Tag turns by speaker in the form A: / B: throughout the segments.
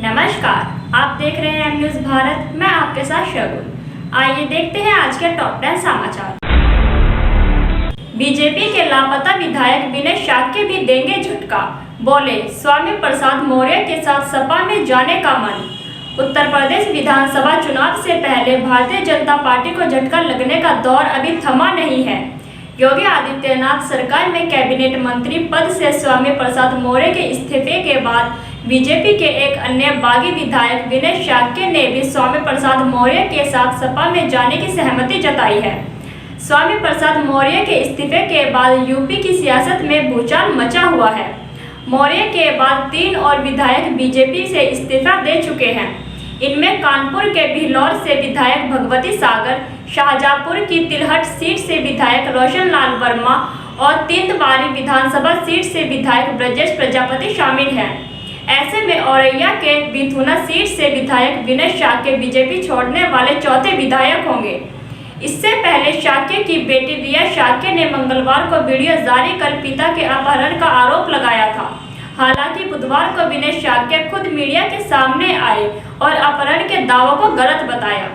A: नमस्कार, आप देख रहे हैं न्यूज़ भारत। मैं आपके साथ शगुन। आइए देखते हैं आज के टॉप 10 समाचार। बीजेपी के लापता विधायक विनय शाक्य भी देंगे झटका, बोले स्वामी प्रसाद मौर्य के साथ सपा में जाने का मन। उत्तर प्रदेश विधानसभा चुनाव से पहले भारतीय जनता पार्टी को झटका लगने का दौर अभी थमा नहीं है। योगी आदित्यनाथ सरकार में कैबिनेट मंत्री पद से स्वामी प्रसाद मौर्य के इस्तीफे के बाद बीजेपी के एक अन्य बागी विधायक विनय शाक्य ने भी स्वामी प्रसाद मौर्य के साथ सपा में जाने की सहमति जताई है। स्वामी प्रसाद मौर्य के इस्तीफे के बाद यूपी की सियासत में भूचाल मचा हुआ है। मौर्य के बाद 3 और विधायक बीजेपी से इस्तीफा दे चुके हैं। इनमें कानपुर के भिलौर से विधायक भगवती सागर, शाहजहांपुर की तिलहट सीट से विधायक रोशन लाल वर्मा और तिंदवारी विधानसभा सीट से विधायक ब्रजेश प्रजापति शामिल हैं। ऐसे में औरैया के बिथुना सीट से विधायक विनय शाक्य बीजेपी छोड़ने वाले चौथे विधायक होंगे। इससे पहले शाक्य की बेटी रिया शाक्य ने मंगलवार को वीडियो जारी कर पिता के अपहरण का आरोप लगाया था। हालांकि बुधवार को विनय शाक्य खुद मीडिया के सामने आए और अपहरण के दावों को गलत बताया।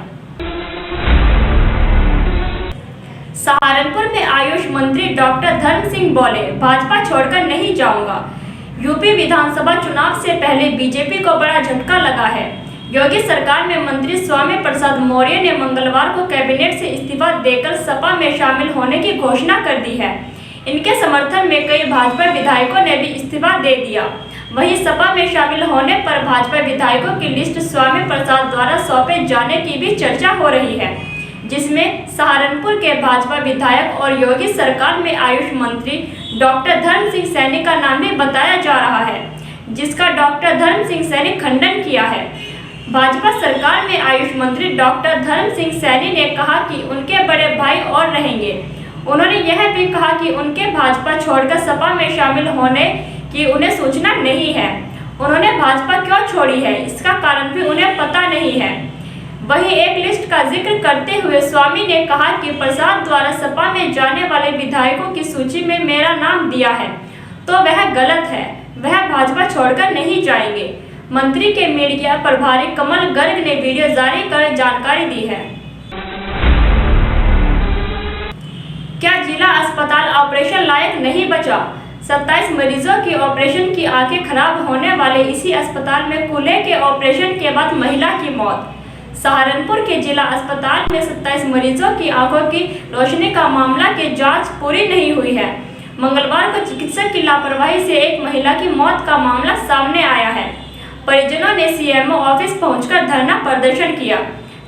A: सहारनपुर में आयुष मंत्री डॉक्टर धर्म सिंह बोले, भाजपा छोड़कर नहीं जाऊंगा। यूपी विधानसभा चुनाव से पहले बीजेपी को बड़ा झटका लगा है। योगी सरकार में मंत्री स्वामी प्रसाद मौर्य ने मंगलवार को कैबिनेट से इस्तीफा देकर सपा में शामिल होने की घोषणा कर दी है। इनके समर्थन में कई भाजपा विधायकों ने भी इस्तीफा दे दिया। वहीं सपा में शामिल होने पर भाजपा विधायकों की लिस्ट स्वामी प्रसाद द्वारा सौंपे जाने की भी चर्चा हो रही है, जिसमें सहारनपुर के भाजपा विधायक और योगी सरकार में आयुष मंत्री डॉक्टर धर्म सिंह सैनी का नाम भी बताया जा रहा है, जिसका डॉक्टर धर्म सिंह सैनी खंडन किया है। भाजपा सरकार में आयुष मंत्री डॉक्टर धर्म सिंह सैनी ने कहा कि उनके बड़े भाई और रहेंगे। उन्होंने यह भी कहा कि उनके भाजपा छोड़कर सपा में शामिल होने की उन्हें सूचना नहीं है। उन्होंने भाजपा क्यों छोड़ी है, इसका कारण भी उन्हें पता नहीं है। वहीं एक लिस्ट का जिक्र करते हुए स्वामी ने कहा कि प्रसाद द्वारा सपा में जाने वाले विधायकों की सूची में मेरा नाम दिया है तो वह गलत है, वह भाजपा छोड़कर नहीं जाएंगे। मंत्री के मीडिया प्रभारी कमल गर्ग ने वीडियो जारी कर जानकारी दी है। क्या जिला अस्पताल ऑपरेशन लायक नहीं बचा? 27 मरीजों की ऑपरेशन की आंखें खराब होने वाले इसी अस्पताल में कूल्हे के ऑपरेशन के बाद महिला की मौत। सहारनपुर के जिला अस्पताल में 27 मरीजों की आंखों की रोशनी का मामला की जांच पूरी नहीं हुई है। मंगलवार को चिकित्सक की लापरवाही से एक महिला की मौत का मामला सामने आया है। परिजनों ने सीएमओ ऑफिस पहुंचकर धरना प्रदर्शन किया।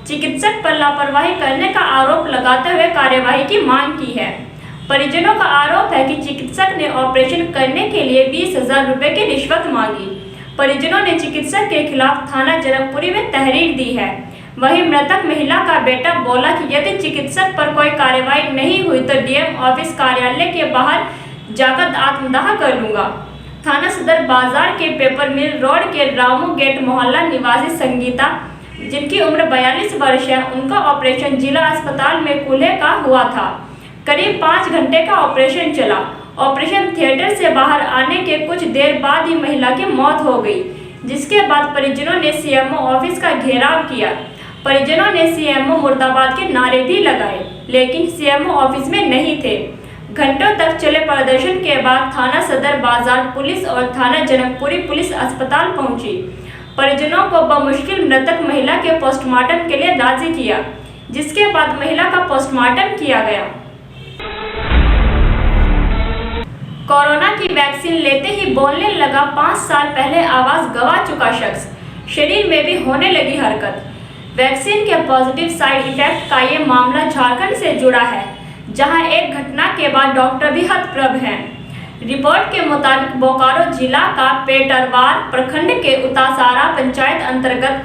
A: चिकित्सक पर लापरवाही करने का आरोप लगाते हुए कार्यवाही की मांग की है। परिजनों का आरोप है कि चिकित्सक ने ऑपरेशन करने के लिए 20,000 रुपए की रिश्वत मांगी। परिजनों ने चिकित्सक के खिलाफ थाना जनकपुरी में तहरीर दी है। वहीं मृतक महिला का बेटा बोला कि यदि चिकित्सक पर कोई कार्रवाई नहीं हुई तो डीएम ऑफिस कार्यालय के बाहर जाकर आत्मदाह कर लूंगा। थाना सदर बाजार के पेपर मिल रोड के रामू गेट मोहल्ला निवासी संगीता, जिनकी उम्र 42 वर्ष है, उनका ऑपरेशन जिला अस्पताल में कूल्हे का हुआ था। करीब 5 घंटे का ऑपरेशन चला। ऑपरेशन थिएटर से बाहर आने के कुछ देर बाद ही महिला की मौत हो गई, जिसके बाद परिजनों ने सीएमओ ऑफिस का घेराव किया। परिजनों ने सीएमओ मुर्दाबाद के नारे भी लगाए, लेकिन सीएमओ ऑफिस में नहीं थे। घंटों तक चले प्रदर्शन के बाद थाना सदर बाजार पुलिस और थाना जनकपुरी पुलिस अस्पताल पहुंची। परिजनों को बमुश्किल मृतक महिला के पोस्टमार्टम के लिए राजी किया, जिसके बाद महिला का पोस्टमार्टम किया गया। कोरोना की वैक्सीन लेते ही बोलने लगा 5 साल पहले आवाज गंवा चुका शख्स, शरीर में भी होने लगी हरकत। वैक्सीन के पॉजिटिव साइड इफेक्ट का ये मामला झारखंड से जुड़ा है, जहां एक घटना के बाद डॉक्टर भी हतप्रभ हैं। रिपोर्ट के मुताबिक बोकारो जिला का पेटरवार प्रखंड के उतासारा पंचायत अंतर्गत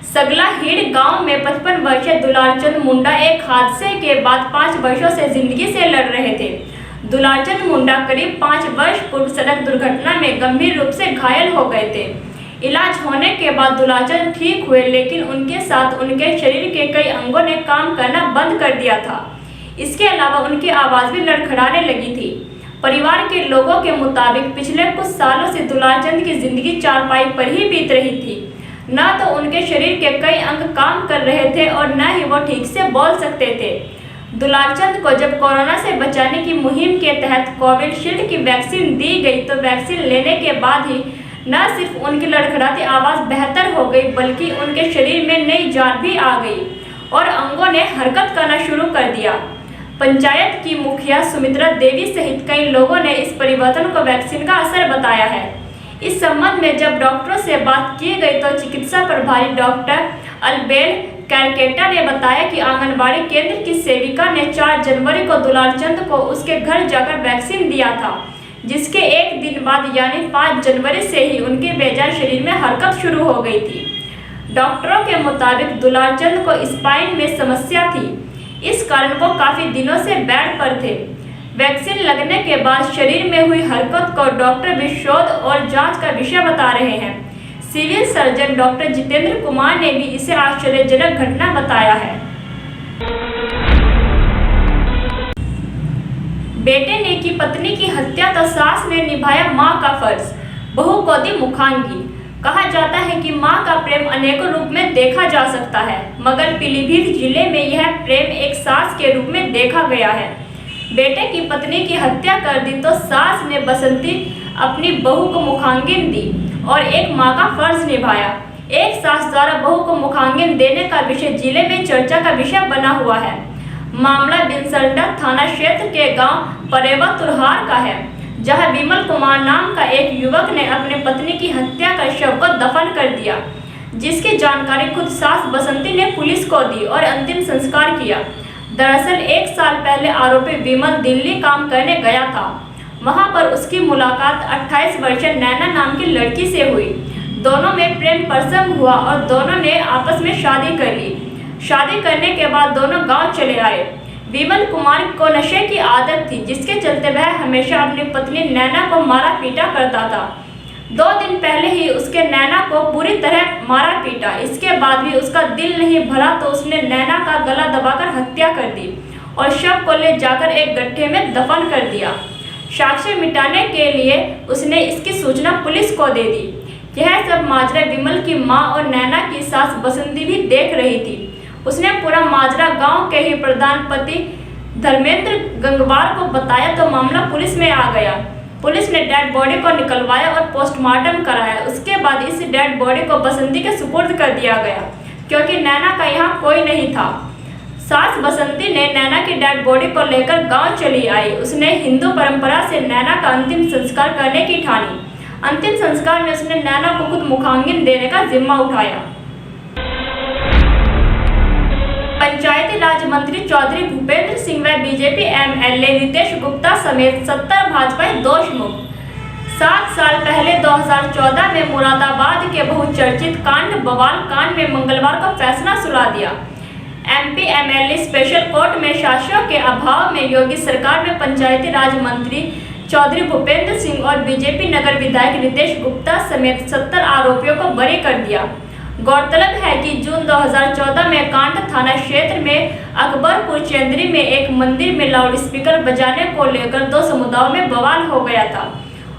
A: सगलाहीड़ गांव में 55 वर्षीय दुलारचंद मुंडा एक हादसे के बाद 5 वर्षों से जिंदगी से लड़ रहे थे। दुलारचंद मुंडा करीब 5 वर्ष पूर्व सड़क दुर्घटना में गंभीर रूप से घायल हो गए थे। इलाज होने के बाद दुलारचंद ठीक हुए, लेकिन उनके साथ उनके शरीर के कई अंगों ने काम करना बंद कर दिया था। इसके अलावा उनकी आवाज भी लड़खड़ाने लगी थी। परिवार के लोगों के मुताबिक पिछले कुछ सालों से दुलारचंद की जिंदगी चारपाई पर ही बीत रही थी। न तो उनके शरीर के कई अंग काम कर रहे थे और न ही वो ठीक से बोल सकते थे। दुलारचंद को जब कोरोना से बचाने की मुहिम के तहत कोविशील्ड की वैक्सीन दी गई तो वैक्सीन लेने के बाद ही न सिर्फ उनकी लड़खड़ाती आवाज़ बेहतर हो गई बल्कि उनके शरीर में नई जान भी आ गई और अंगों ने हरकत करना शुरू कर दिया। पंचायत की मुखिया सुमित्रा देवी सहित कई लोगों ने इस परिवर्तन को वैक्सीन का असर बताया है। इस संबंध में जब डॉक्टरों से बात की गई तो चिकित्सा प्रभारी डॉक्टर अल्बेल कैरकेटा ने बताया कि आंगनबाड़ी केंद्र की सेविका ने 4 जनवरी को दुलारचंद को उसके घर जाकर वैक्सीन दिया था, जिसके एक दिन बाद यानी 5 जनवरी से ही उनके बेजान शरीर में हरकत शुरू हो गई थी। डॉक्टरों के मुताबिक दुलारचंद को स्पाइन में समस्या थी, इस कारण वो काफ़ी दिनों से बेड पर थे। वैक्सीन लगने के बाद शरीर में हुई हरकत को डॉक्टर भी शोध और जांच का विषय बता रहे हैं। Civil surgeon doctor Jitendra Kumar ने भी इसे आश्चर्यजनक घटना बताया है। बेटे ने की पत्नी की हत्या तो सास ने निभाया मां का फर्ज, बहू को दी मुखाग्नि। कहा जाता है कि मां का प्रेम अनेकों रूप में देखा जा सकता है, मगर पीलीभीत जिले में यह प्रेम एक सास के रूप में देखा गया है। बेटे की पत्नी की हत्या कर दी तो सास ने बसंती अपनी बहू को मुखाग्नि दी और एक मां का फर्ज निभाया। एक सास द्वारा बहू को मुखाग्नि देने का विषय जिले में चर्चा का विषय बना हुआ है। मामला बिनसंडा थाना क्षेत्र के गांव परेवा तुरहार का है, जहां विमल कुमार नाम का एक युवक ने अपनी पत्नी की हत्या कर शव को दफन कर दिया, जिसकी जानकारी खुद सास बसंती ने पुलिस को दी और अंतिम संस्कार किया। दरअसल 1 साल पहले आरोपी विमल दिल्ली काम करने गया था। वहां पर उसकी मुलाकात 28 वर्षीय नैना नाम की लड़की से हुई। दोनों में प्रेम प्रसंग हुआ और दोनों ने आपस में शादी कर ली। शादी करने के बाद दोनों गांव चले आए। विमल कुमार को नशे की आदत थी, जिसके चलते वह हमेशा अपनी पत्नी नैना को मारा पीटा करता था। 2 दिन पहले ही उसके नैना को पूरी तरह मारा पीटा। इसके बाद भी उसका दिल नहीं भरा तो उसने नैना का गला दबाकर हत्या कर दी और शव को ले जाकर एक गड्ढे में दफन कर दिया। साक्ष्य मिटाने के लिए उसने इसकी सूचना पुलिस को दे दी। यह सब माजरा विमल की मां और नैना की सास बसंती भी देख रही थी। उसने पूरा माजरा गांव के ही प्रधान पति धर्मेंद्र गंगवार को बताया तो मामला पुलिस में आ गया। पुलिस ने डेड बॉडी को निकलवाया और पोस्टमार्टम कराया। उसके बाद इस डेड बॉडी को बसंती के सुपुर्द कर दिया गया, क्योंकि नैना का यहाँ कोई नहीं था। सास बसंती ने नैना की डेड बॉडी को लेकर गांव चली आई। उसने हिंदू परंपरा से नैना का अंतिम संस्कार करने की ठानी। अंतिम संस्कार में उसने नैना को खुद मुखाग्नि देने का जिम्मा उठाया। पंचायती राज मंत्री चौधरी भूपेंद्र सिंह व बीजेपी एमएलए रितेश गुप्ता समेत 70 भाजपाई दोषमुक्त। 7 साल पहले 2014 में मुरादाबाद के बहुचर्चित कांड बवाल कांड में मंगलवार को फैसला सुना दिया। एमपी एमएलए स्पेशल कोर्ट में शासकों के अभाव में योगी सरकार में पंचायती राज मंत्री चौधरी भूपेंद्र सिंह और बीजेपी नगर विधायक रितेश गुप्ता समेत 70 आरोपियों को बरी कर दिया। गौरतलब है कि जून 2014 में कांड थाना क्षेत्र में अकबरपुर चेंदरी में एक मंदिर में लाउडस्पीकर बजाने को लेकर 2 समुदायों में बवाल हो गया था।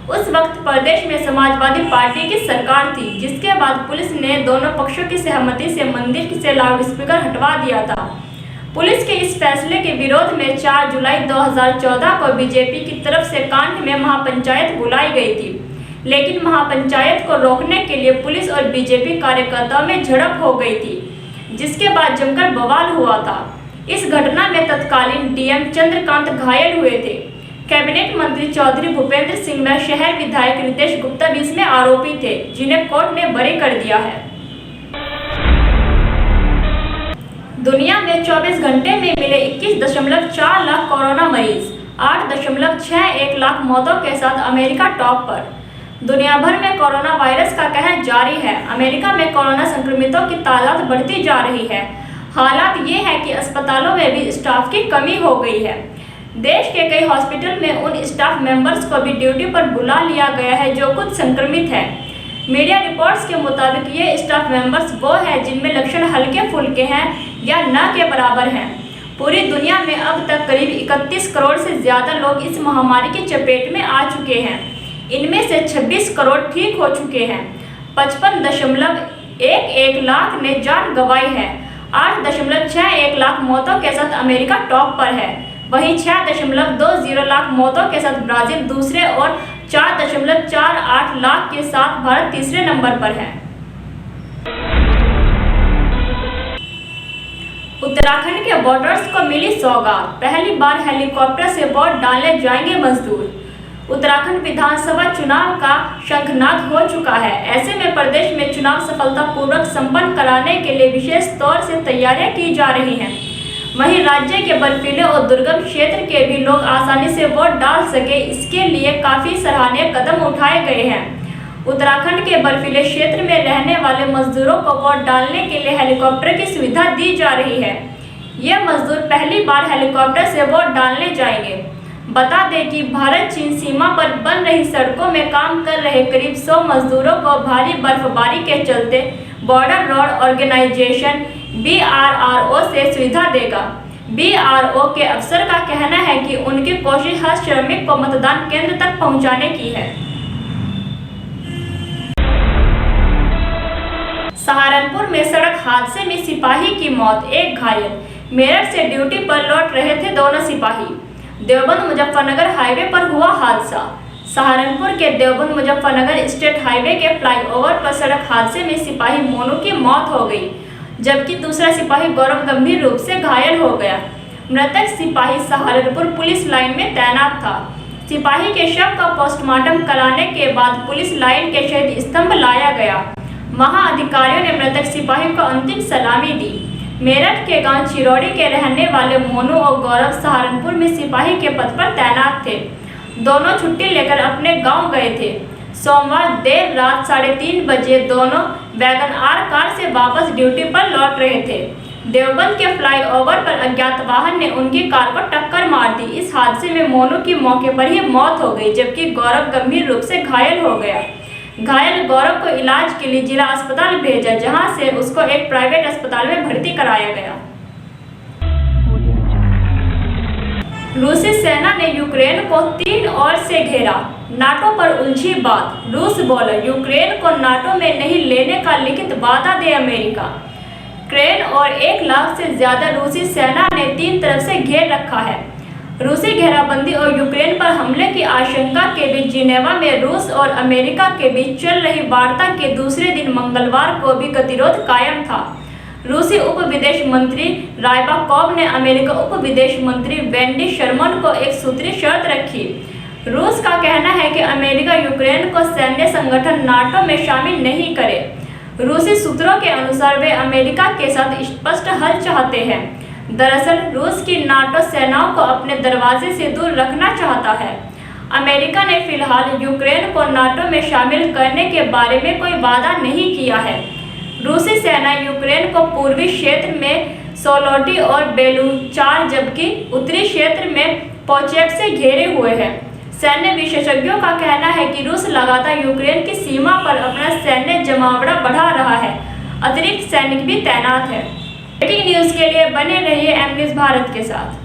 A: उस वक्त प्रदेश में समाजवादी पार्टी की सरकार थी, जिसके बाद पुलिस ने दोनों पक्षों की सहमति से मंदिर से लाउडस्पीकर हटवा दिया था। पुलिस के इस फैसले के विरोध में 4 जुलाई 2014 को बीजेपी की तरफ से कांड में महापंचायत बुलाई गई थी, लेकिन महापंचायत को रोकने के लिए पुलिस और बीजेपी कार्यकर्ताओं में झड़प हो गई थी, जिसके बाद जमकर बवाल हुआ था। इस घटना में तत्कालीन डीएम चंद्रकांत घायल हुए थे। कैबिनेट मंत्री चौधरी भूपेंद्र सिंह व शहर विधायक रितेश गुप्ता भी इसमें आरोपी थे, जिन्हें कोर्ट ने बरी कर दिया है। दुनिया में 24 घंटे में मिले 21.4 लाख कोरोना मरीज, 8.61 लाख मौतों के साथ अमेरिका टॉप पर। दुनिया भर में कोरोना वायरस का कहर जारी है। अमेरिका में कोरोना संक्रमितों की तादाद बढ़ती जा रही है। हालात ये है कि अस्पतालों में भी स्टाफ की कमी हो गई है। देश के कई हॉस्पिटल में उन स्टाफ मेंबर्स को भी ड्यूटी पर बुला लिया गया है जो खुद संक्रमित है। मीडिया रिपोर्ट्स के मुताबिक ये स्टाफ मेंबर्स वो हैं जिनमें लक्षण हल्के फुल्के हैं या न के बराबर हैं। पूरी दुनिया में अब तक करीब 31 करोड़ से ज़्यादा लोग इस महामारी की चपेट में आ चुके हैं। इनमें से 26 करोड़ ठीक हो चुके हैं। 1 लाख ने जान गंवाई है। 8.61 लाख मौतों के साथ अमेरिका टॉप पर है। वहीं 6.20 लाख मौतों के साथ ब्राजील दूसरे और 4.48 लाख के साथ भारत तीसरे नंबर पर है। उत्तराखंड के बॉर्डर्स को मिली सौगात, पहली बार हेलीकॉप्टर से वोट डालने जाएंगे मजदूर। उत्तराखंड विधानसभा चुनाव का शंखनाद हो चुका है। ऐसे में प्रदेश में चुनाव सफलतापूर्वक संपन्न कराने के लिए विशेष तौर से तैयारियां की जा रही हैं। वहीं राज्य के बर्फीले और दुर्गम क्षेत्र के भी लोग आसानी से वोट डाल सके, इसके लिए काफी सराहनीय कदम उठाए गए हैं। उत्तराखंड के बर्फीले क्षेत्र में रहने वाले मजदूरों को वोट डालने के लिए हेलीकॉप्टर की सुविधा दी जा रही है। ये मजदूर पहली बार हेलीकॉप्टर से वोट डालने जाएंगे। बता दें कि भारत चीन सीमा पर बन रही सड़कों में काम कर रहे करीब 100 मजदूरों को भारी बर्फबारी के चलते बॉर्डर रोड ऑर्गेनाइजेशन BRRO से सुविधा देगा। BRO के अफसर का कहना है कि उनकी कोशिश हर श्रमिक को मतदान केंद्र तक पहुंचाने की है। सहारनपुर में सड़क हादसे में सिपाही की मौत, 1 घायल। मेरठ से ड्यूटी पर लौट रहे थे दोनों सिपाही। देवबंद मुजफ्फरनगर हाईवे पर हुआ हादसा। सहारनपुर के देवबंद मुजफ्फरनगर स्टेट हाईवे के फ्लाईओवर पर सड़क हादसे में सिपाही मोनू की मौत हो गई, जबकि दूसरा सिपाही गौरव गंभीर रूप से घायल हो गया। मृतक सिपाही सहारनपुर पुलिस लाइन में तैनात था। सिपाही के शव का पोस्टमार्टम कराने के बाद पुलिस लाइन के शहीद स्तंभ लाया गया। वहां अधिकारियों ने मृतक सिपाही को अंतिम सलामी दी। मेरठ के गांव चिरौड़ी के रहने वाले मोनू और गौरव सहारनपुर में सिपाही के पद पर तैनात थे। दोनों छुट्टी लेकर अपने गांव गए थे। सोमवार देर रात 3:30 बजे दोनों वैगन आर कार से वापस ड्यूटी पर लौट रहे थे। देवबंद के फ्लाईओवर पर अज्ञात वाहन ने उनकी कार को टक्कर मार दी। इस हादसे में मोनू की मौके पर ही मौत हो गई, जबकि गौरव गंभीर रूप से घायल हो गया। घायल गौरव को इलाज के लिए जिला अस्पताल भेजा, जहां से उसको एक प्राइवेट अस्पताल में भर्ती कराया गया। रूसी सेना ने यूक्रेन को 3 ओर से घेरा, नाटो पर उलझी बात। रूस बोला, यूक्रेन को नाटो में नहीं लेने का लिखित वादा दे अमेरिका। यूक्रेन और 1 लाख से ज्यादा रूसी सेना ने 3 तरफ से घेर रखा है। रूसी घेराबंदी और यूक्रेन पर हमले की आशंका के बीच जिनेवा में रूस और अमेरिका के बीच चल रही वार्ता के दूसरे दिन मंगलवार को भी गतिरोध कायम था। रूसी उप विदेश मंत्री रायबाकोव ने अमेरिका उप विदेश मंत्री वेंडी शर्मन को एक सूत्रीय शर्त रखी। रूस का कहना है कि अमेरिका यूक्रेन को सैन्य संगठन नाटो में शामिल नहीं करे। रूसी सूत्रों के अनुसार वे अमेरिका के साथ स्पष्ट हल चाहते हैं। दरअसल रूस की नाटो सेनाओं को अपने दरवाजे से दूर रखना चाहता है। अमेरिका ने फिलहाल यूक्रेन को नाटो में शामिल करने के बारे में कोई वादा नहीं किया है। रूसी सेना यूक्रेन को पूर्वी क्षेत्र में सोलोटी और बेलूचार, जबकि उत्तरी क्षेत्र में पोचेक से घेरे हुए है। सैन्य विशेषज्ञों का कहना है कि रूस लगातार यूक्रेन की सीमा पर अपना सैन्य जमावड़ा बढ़ा रहा है। अतिरिक्त सैनिक भी तैनात है। ब्रेकिंग न्यूज के लिए बने रहिए एम न्यूज़ भारत के साथ।